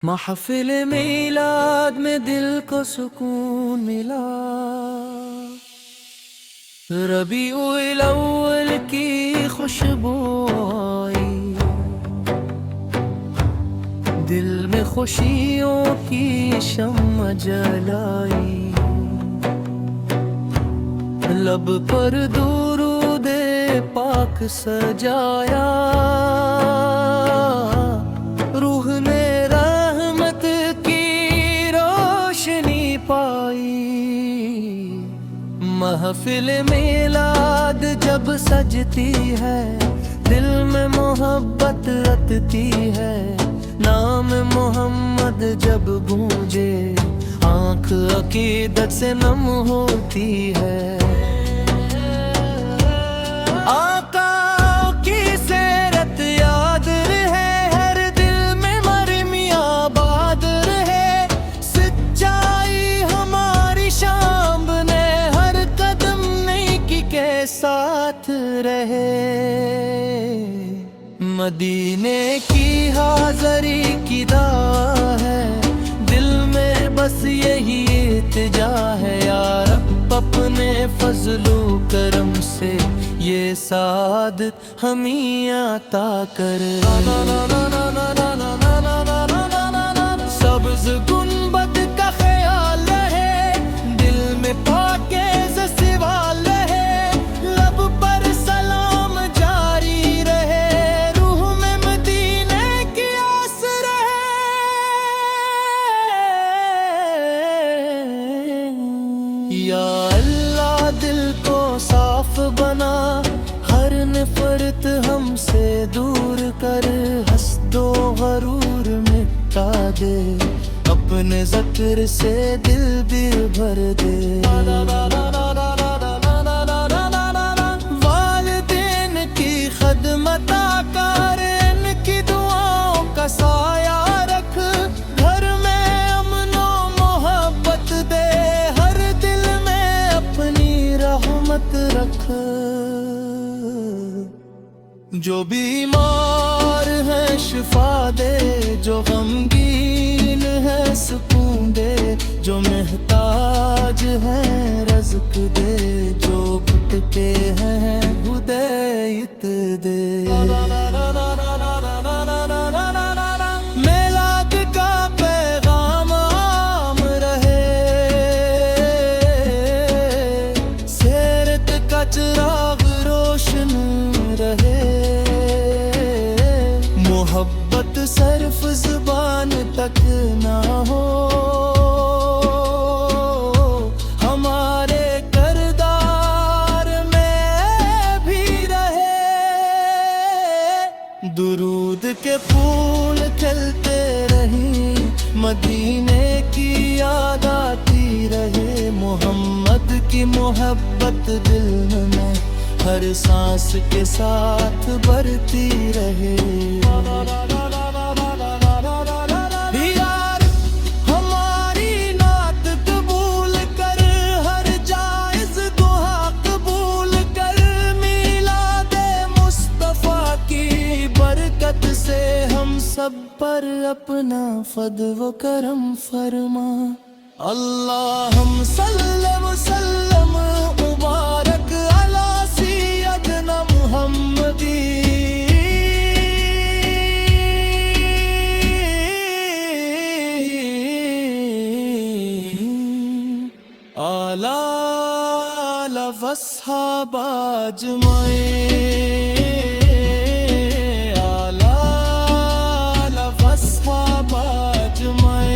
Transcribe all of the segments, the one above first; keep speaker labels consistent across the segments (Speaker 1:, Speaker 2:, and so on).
Speaker 1: محفل میلاد میں دل کو سکون ملا، ربیع الاول کی خوشبو آئی، دل میں خوشیوں کی شمع جلائی، لب پر درود پاک سجایا، روح نے رحمت کی روشنی پائی۔ محفل میلاد جب سجتی ہے، دل میں محبت رتتی ہے، نام محمد جب گونجے، آنکھ عقیدت سے نم ہوتی ہے۔ آقا کی سیرت یاد رہے، ہر دل میں مرمی آباد رہے، سچائی ہماری شام بنے، ہر قدم نیکی کے ساتھ رہے۔ مدینے کی حاضری کی دعا ہے، دل میں بس یہی التجا ہے، یا رب اپنے فضل و کرم سے یہ سعادت ہمیں عطا کر۔ سبز گنبد کا خیال رہے، دل میں پاکیزہ سوال رہے، لب پر سلام جاری رہے، روح میں مدینے کی آس رہے۔ یا اللہ دل کو صاف بنا، ہر نفرت ہم سے دور کر، حسد و غرور مٹا دے، اپنے ذکر سے دل بھی بھر دے۔ والدین کی خدمت کار، ان کی دعاؤں کا سایہ رکھ، گھر میں امن و محبت دے، ہر دل میں اپنی رحمت رکھ۔ جو بیمار ہے شفا دے، جو غمگین ہے سکون دے، جو محتاج ہے رزق دے، جو بھٹکے ہیں ہدایت دے۔ میلاد کا پیغام عام رہے، سیرت کا چراغ روشن رہے، محبت صرف زبان تک نہ ہو، ہمارے کردار میں بھی رہے، درود کے پھول کھلتے رہیں، مدینے کی یاد آتی رہے، محمد کی محبت دل میں ہر سانس کے ساتھ بڑھتی رہے۔ یار ہماری نعت قبول کر، ہر جائز دعا قبول کر، میلاد مصطفیٰ کی برکت سے ہم سب پر اپنا فضل و کرم فرما۔ اللہم صلی وسلم مبارک علی سیدنا محمدی، آلہ واصحاب اجمعین، آلہ واصحاب اجمعین،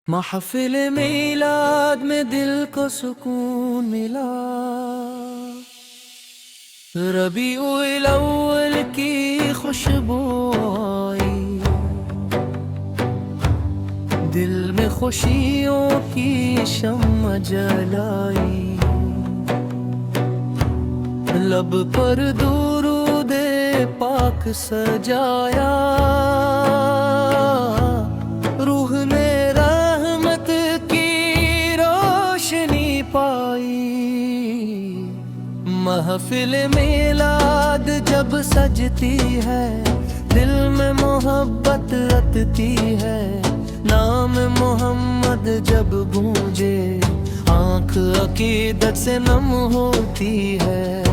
Speaker 1: محفل میلاد میں دل کو سکون ملا، ربیع الاول کی خوشبو آئی، دل میں خوشیوں کی شمع جلائی، لب پر درود پاک سجایا، روح نے محفل میلاد جب سجتی ہے دل میں محبت رتتی ہے، نام محمد جب گونجے آنکھ عقیدت سے نم ہوتی ہے۔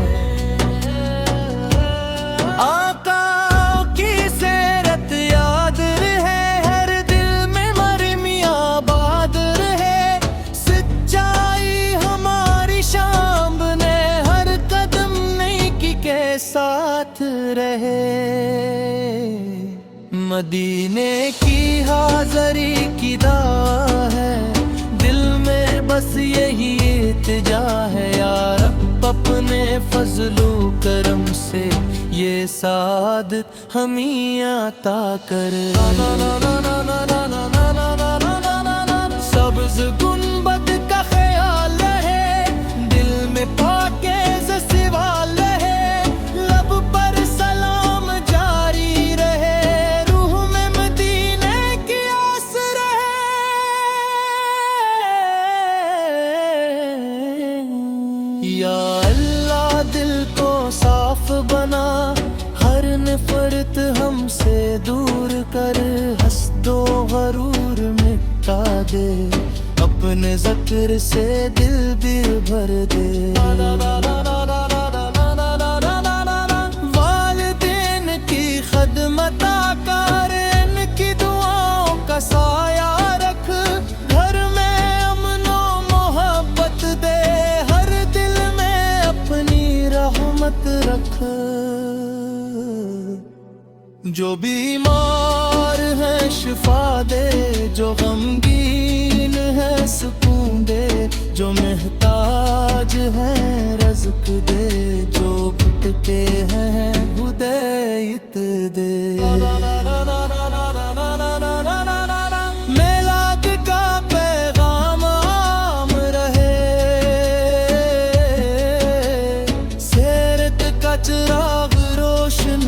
Speaker 1: آقا کی سیرت یاد رہے، ہر دل میں مرمی آباد رہے، سچائی ہماری شام بنے، ہر قدم نیکی کے ساتھ رہے۔ مدینے کی حاضری کی دعا ہے، دل میں بس یہی التجا ہے، یا رب اپنے فضل و کرم سے یہ سعادت ہمیں عطا کر۔ سبز گنبد کا خیال رہے، دل میں پاکیزہ سوال رہے، لب پر سلام جاری رہے، روح میں مدینے کی آس رہے۔ یا اللہ دل کو صاف بنا، ہر نفرت ہم سے دور کر، حسد و غرور مٹا دے، اپنے ذکر سے دل بھی بھر دے۔ والدین کی خدمت کر، ان کی دعاؤں کا سایہ رکھ، گھر میں امن و محبت دے، ہر دل میں اپنی رحمت رکھ۔ جو بیمار ہے شفا دے، جو غمگین ہے سکون دے، جو محتاج ہے رزق دے، جو بھٹکے ہیں ہدایت دے۔ میلاد کا پیغام عام رہے، سیرت کا چراغ روشن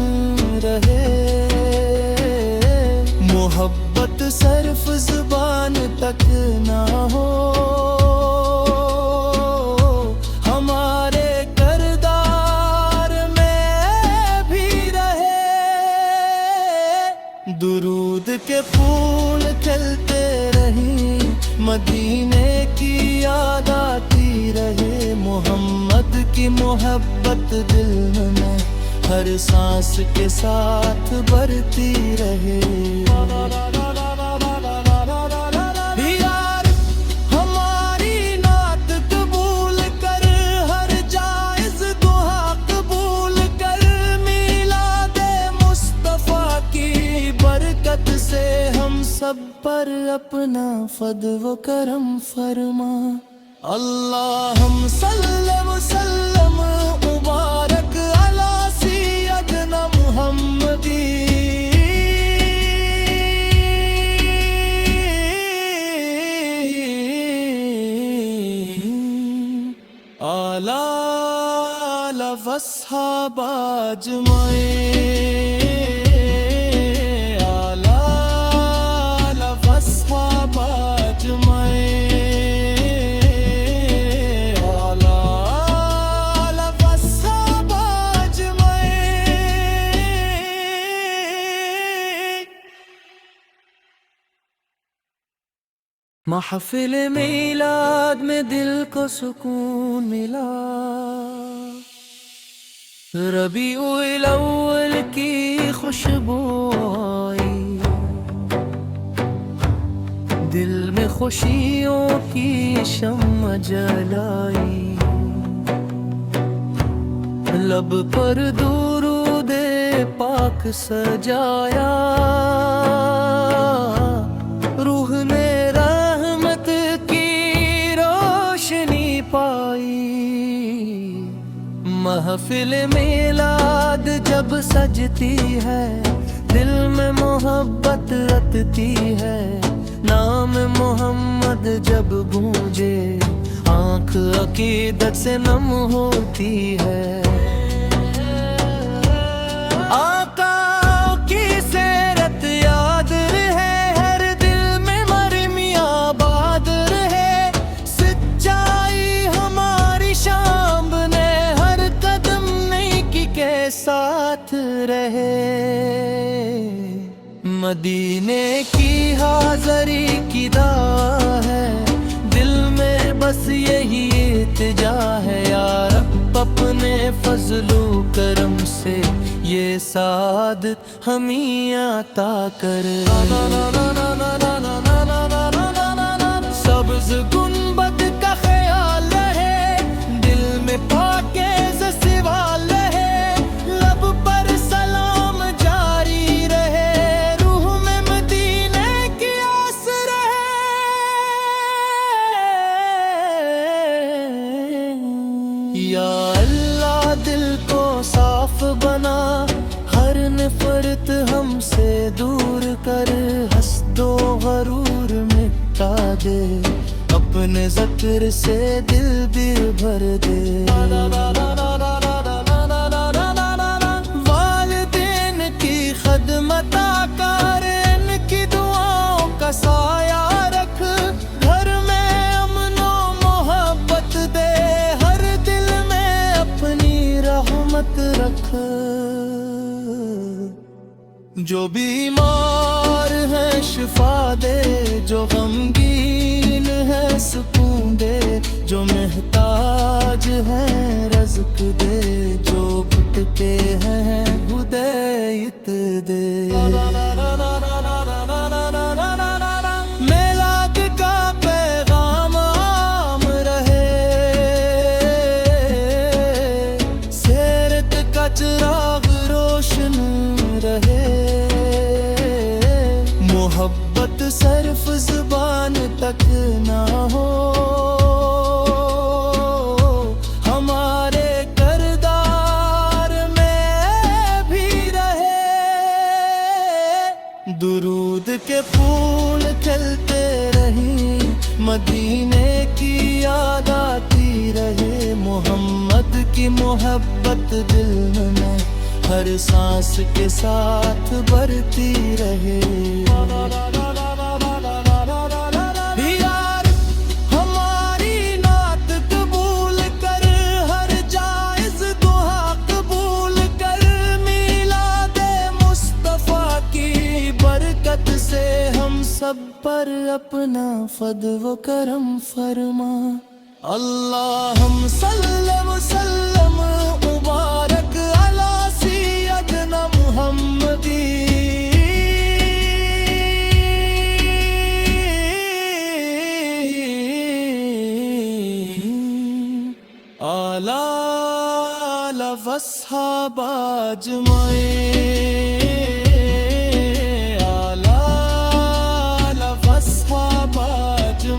Speaker 1: رہے، محبت صرف زبان تک نہ ہو، ہمارے کردار میں بھی رہے، درود کے پھول کھلتے رہیں، مدینے کی یاد آتی رہے، محمد کی محبت دل میں ہر سانس کے ساتھ بڑھتی رہے۔ یار ہماری نعت قبول کر، ہر جائز دعا قبول کر، میلاد مصطفیٰ کی برکت سے ہم سب پر اپنا فضل و کرم فرما۔ اللہم صلی وسلم مبارک علی سیدنا محمدی، آلہ واصحاب اجمعین، آلہ واصحاب اجمعین، محفل میلاد میں دل کو سکون ملا، ربیع الاول کی خوشبو آئی، دل میں خوشیوں کی شمع جلائی، لب پر درود پاک سجایا، روح نے رحمت کی روشنی پائی۔ محفل میلاد جب سجتی ہے دل میں محبت رتتی ہے، نام محمد جب گونجے آنکھ عقیدت سے نم ہوتی ہے۔ آقا کی سیرت یاد رہے، ہر دل میں مرمی آباد رہے، سچائی ہماری شام بنے، ہر قدم مدینے کی حاضری کی دعا ہے، دل میں بس یہی التجا ہے، یا رب اپنے فضل و کرم سے یہ سعادت ہمیں عطا کر۔ سبز گنبد کا خیال ہے، دل میں پاکیزہ سوال ہے، لب پر سلام جاری رہے، روح میں مدینے کی آس رہے۔ یا اللہ دل کو صاف بنا، ہر نفرت ہم سے دور کر، حسد و غرور مٹا دے، اپنے ذکر سے دل بھی بھر دے۔ والدین کی خدمت کار، ان کی دعاؤں کا سایہ رکھ، گھر میں امن و محبت دے، ہر دل میں اپنی رحمت رکھ۔ جو بیمار ہے شفا دے، جو غمگین ہے سکون دے، جو محتاج ہے رزق دے، جو بھٹکے ہیں ہدایت دے۔ میلاد کا پیغام عام رہے، سیرت کا چراغ روشن رہے، محبت صرف زبان تک نہ ہو، ہمارے کردار میں بھی رہے، درود کے پھول کھلتے رہیں، مدینے کی یاد آتی رہے، محمد کی محبت دل میں ہر سانس کے ساتھ بڑھتی رہے۔ یار ہماری نعت قبول کر، ہر جائز دعا قبول کر، میلاد مصطفیٰ کی برکت سے ہم سب پر اپنا فضل و کرم فرما۔ اللہم صلی وسلم مبارک علی سیدنا محمدی، آلہ واصحاب اجمعین، آلہ واصحاب اجمعین،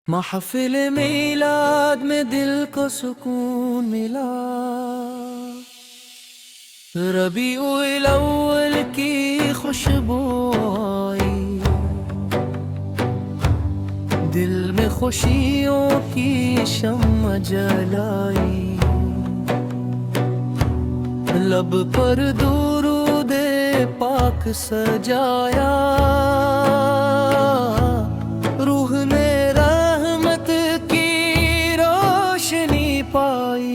Speaker 1: محفل میلاد میں دل کو سکون ملا، ربیع الاول کی خوشبو آئی، دل میں خوشیوں کی شمع جلائی، لب پر درود پاک سجایا، روح نے رحمت کی روشنی پائی۔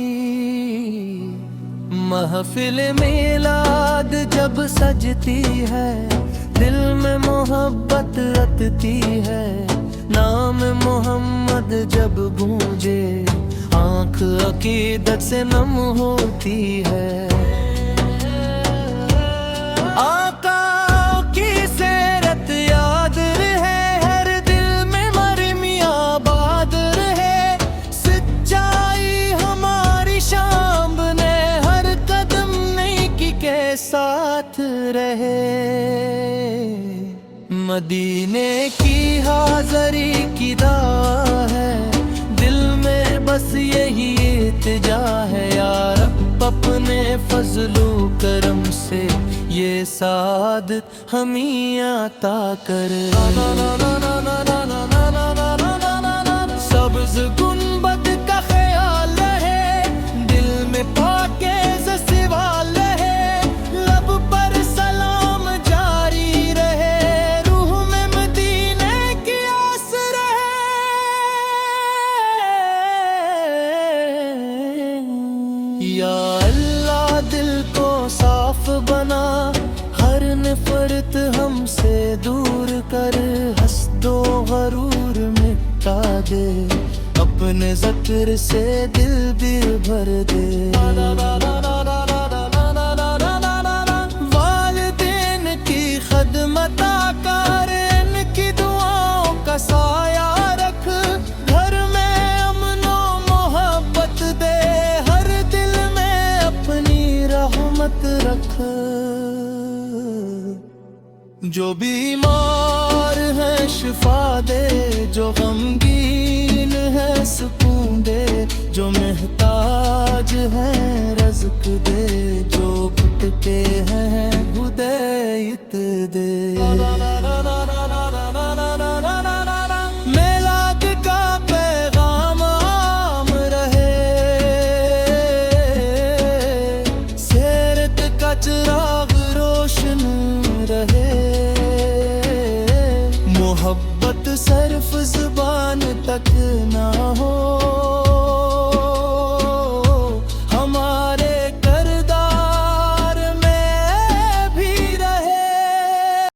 Speaker 1: محفل میلاد جب سجتی ہے، دل میں محبت رتتی ہے، نام محمد جب گونجے، آنکھ عقیدت سے نم ہوتی ہے۔ آقا کی سیرت یاد رہے، ہر دل میں مرمی آباد رہے، سچائی ہماری شام بنے، ہر قدم نیکی کے ساتھ رہے۔ مدینے کی حاضری کی دعا ہے، دل میں بس یہی التجا ہے، یا رب اپنے فضل و کرم سے یہ سعادت ہمیں عطا کر۔ سبز گنبد کا خیال ہے، دل میں پاکیزہ سوال ہے، لب پر سلام جاری رہے، روح یا اللہ دل کو صاف بنا، ہر نفرت ہم سے دور کر، حسد و غرور مٹا دے، اپنے ذکر سے دل بھی بھر دے۔ والدین کی خدمت کر، ان کی دعاؤں کا سایہ رکھ، گھر میں امن و محبت دے، ہر دل میں اپنی رحمت رکھ۔ جو بیمار ہے شفا دے، جو غمگین ہے سکون دے، جو محتاج ہے رزق دے، جو بھٹکے ہیں ہدایت دے۔ میلاد کا پیغام عام رہے، سیرت کا چراغ روشن رہے، محبت صرف زبان تک نہ